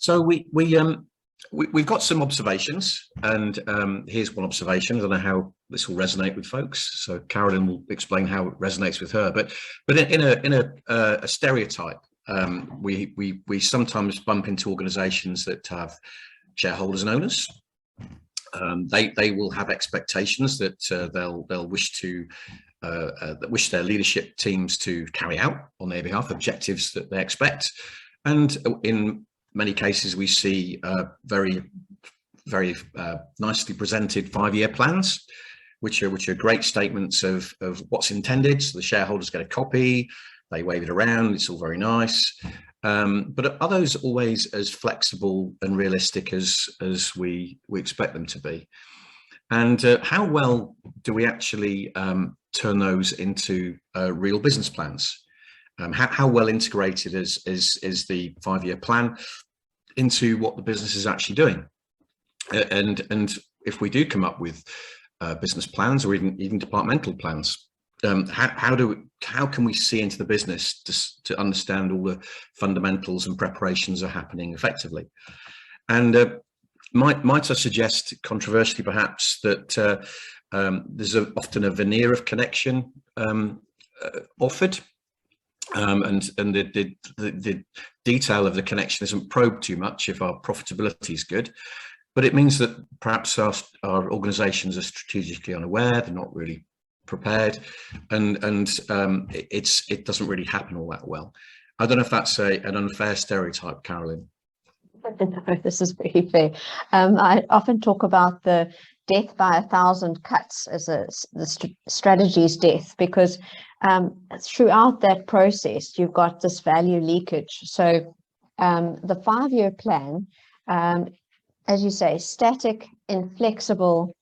So we've got some observations, and here's one observation. I don't know how this will resonate with folks, so Carolyn will explain how it resonates with her. But in a stereotype, we sometimes bump into organisations that have shareholders and owners. They will have expectations that they'll wish their leadership teams to carry out on their behalf, objectives that they expect, and in many cases we see very nicely presented 5-year plans, which are great statements of what's intended. So the shareholders get a copy, they wave it around, it's all very nice. But are those always as flexible and realistic as we expect them to be? And how well do we actually turn those into real business plans? How well integrated is the 5-year plan into what the business is actually doing? And if we do come up with business plans or even departmental plans, how can we see into the business to understand all the fundamentals and preparations are happening effectively? And might I suggest, controversially perhaps, that there's often a veneer of connection offered, and the detail of the connection isn't probed too much if our profitability is good. But it means that perhaps our organisations are strategically unaware, they're not really prepared, and it doesn't really happen all that well. I don't know if that's an unfair stereotype, Carolyn. No, this is very fair. I often talk about the death by 1,000 cuts as the strategy's death, because throughout that process you've got this value leakage. So the 5-year plan, as you say, static, inflexible.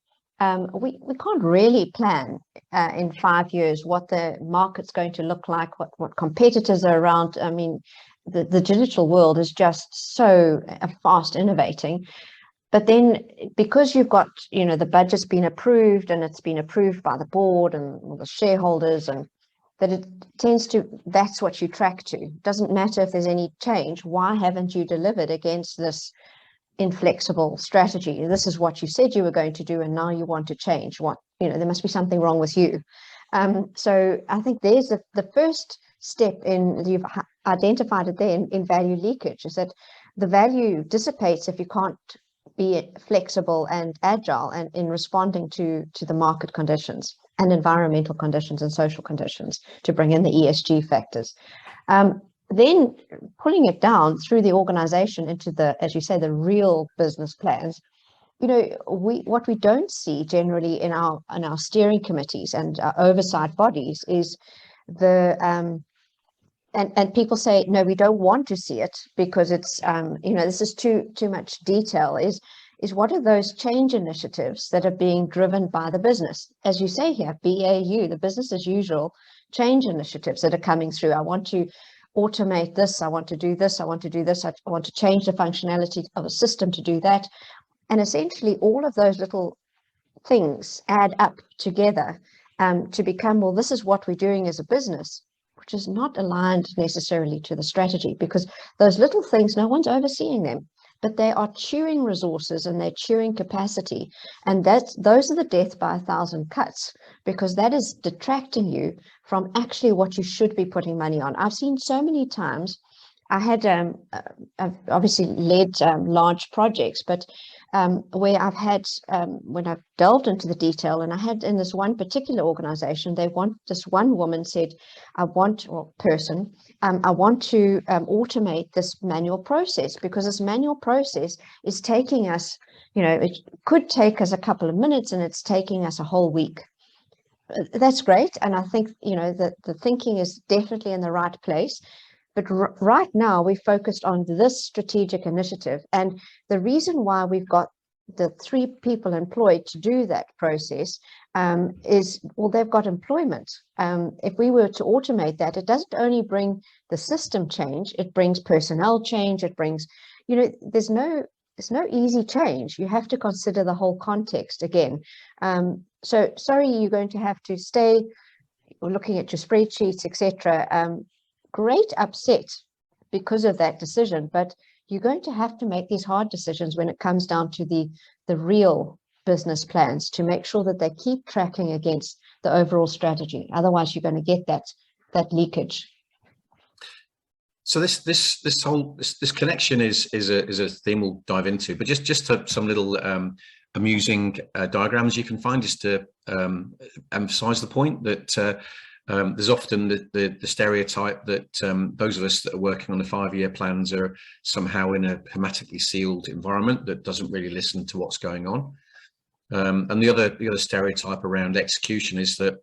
We can't really plan in 5 years what the market's going to look like, what competitors are around. I mean, the digital world is just so fast innovating. But then, because you've got, the budget's been approved and it's been approved by the board and the shareholders, and that it tends to, that's what you track to. It doesn't matter if there's any change. Why haven't you delivered against this inflexible strategy? This is what you said you were going to do, and now you want to change. There must be something wrong with you. So I think there's the first step you've identified it there in value leakage, is that the value dissipates if you can't be flexible and agile and in responding to the market conditions and environmental conditions and social conditions to bring in the ESG factors. Then pulling it down through the organization into as you say, the real business plans. What we don't see generally in our steering committees and our oversight bodies is and people say, no, we don't want to see it because it's this is too much detail, is what are those change initiatives that are being driven by the business? As you say here, BAU, the business as usual change initiatives that are coming through. I want to automate this, I want to do this, I want to do this, I want to change the functionality of a system to do that. And essentially all of those little things add up together to become, well, this is what we're doing as a business, which is not aligned necessarily to the strategy, because those little things, no one's overseeing them, but they are chewing resources and they're chewing capacity. And those are the death by 1,000 cuts, because that is detracting you from actually what you should be putting money on. I've seen so many times, I've obviously led large projects, but where I've had, when I've delved into the detail, and I had in this one particular organization, this one woman said, I want to automate this manual process, because this manual process is taking us, it could take us a couple of minutes and it's taking us a whole week. That's great. And I think, that the thinking is definitely in the right place. But right now, we focused on this strategic initiative. And the reason why we've got the 3 people employed to do that process is, well, they've got employment. If we were to automate that, it doesn't only bring the system change, it brings personnel change, it brings, there's no easy change. You have to consider the whole context again. So sorry, you're going to have to stay looking at your spreadsheets, etc. Great upset because of that decision, but you're going to have to make these hard decisions when it comes down to the real business plans, to make sure that they keep tracking against the overall strategy. Otherwise, you're going to get that leakage. So this connection is a theme we'll dive into, but just to some little amusing diagrams you can find, just to emphasize the point that there's often the stereotype that those of us that are working on the 5-year plans are somehow in a hermetically sealed environment that doesn't really listen to what's going on. And the other stereotype around execution is that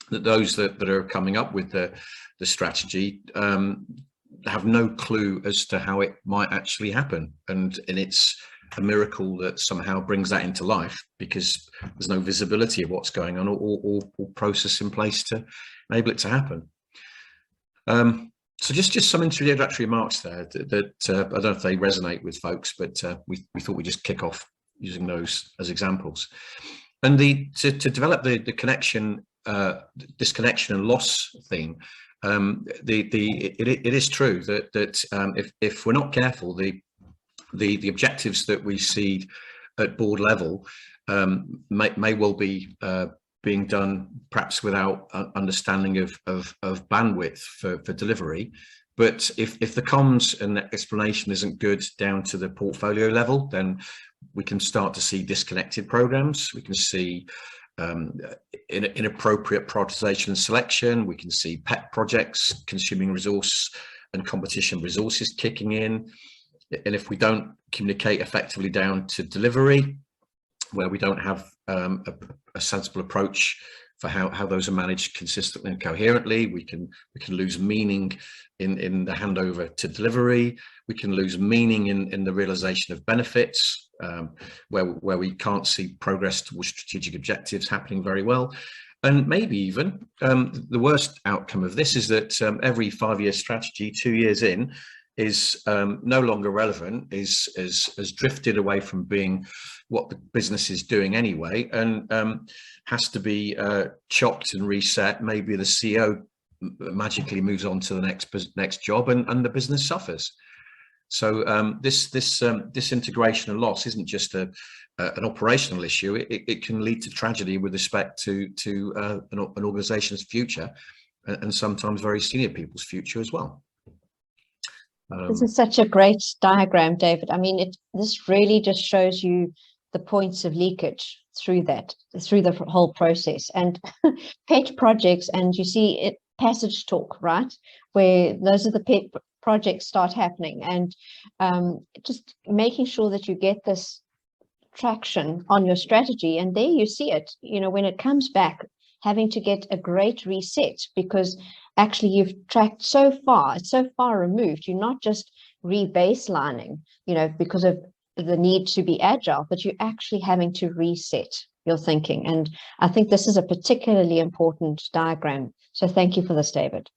those that are coming up with the strategy have no clue as to how it might actually happen, and it's a miracle that somehow brings that into life, because there's no visibility of what's going on or process in place to enable it to happen. So just some introductory remarks there that I don't know if they resonate with folks, but we thought we'd just kick off using those as examples. And to develop the connection, disconnection and loss theme, it is true that if we're not careful, the objectives that we see at board level may well be being done perhaps without understanding of bandwidth for delivery. But if the comms and the explanation isn't good down to the portfolio level, then we can start to see disconnected programs. We can see inappropriate prioritization and selection. We can see pet projects consuming resource and competition resources kicking in. And if we don't communicate effectively down to delivery, where we don't have a sensible approach for how those are managed consistently and coherently, we can lose meaning in the handover to delivery. We can lose meaning in the realization of benefits, where we can't see progress towards strategic objectives happening very well. And maybe even the worst outcome of this is that every 5-year strategy 2 years in is no longer relevant, is drifted away from being what the business is doing anyway, and has to be chopped and reset. Maybe the CEO magically moves on to the next job, and the business suffers. So this integration and loss isn't just an operational issue. It can lead to tragedy with respect to an organization's future, and sometimes very senior people's future as well. This is such a great diagram, David. I mean, this really just shows you the points of leakage through the whole process, and pet projects, and you see it passage talk, right, where those are the pet projects start happening, and just making sure that you get this traction on your strategy. And there you see it, when it comes back, having to get a great reset, because actually you've tracked so far, it's so far removed. You're not just rebaselining, because of the need to be agile, but you're actually having to reset your thinking. And I think this is a particularly important diagram. So thank you for this, David.